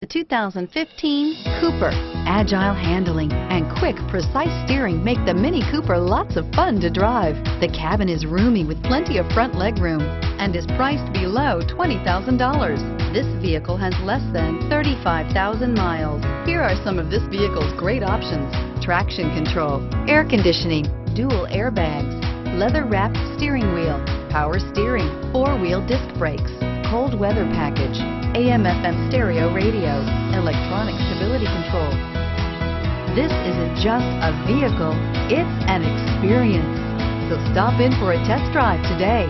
The 2015 Cooper. Agile handling and quick, precise steering make the Mini Cooper lots of fun to drive. The cabin is roomy with plenty of front legroom and is priced below $20,000. This vehicle has less than 35,000 miles. Here are some of this vehicle's great options: traction control, air conditioning, dual airbags, leather-wrapped steering wheel, power steering, four-wheel disc brakes, cold weather package, AM/FM stereo radio, electronic stability control. This isn't just a vehicle, it's an experience. So stop in for a test drive today.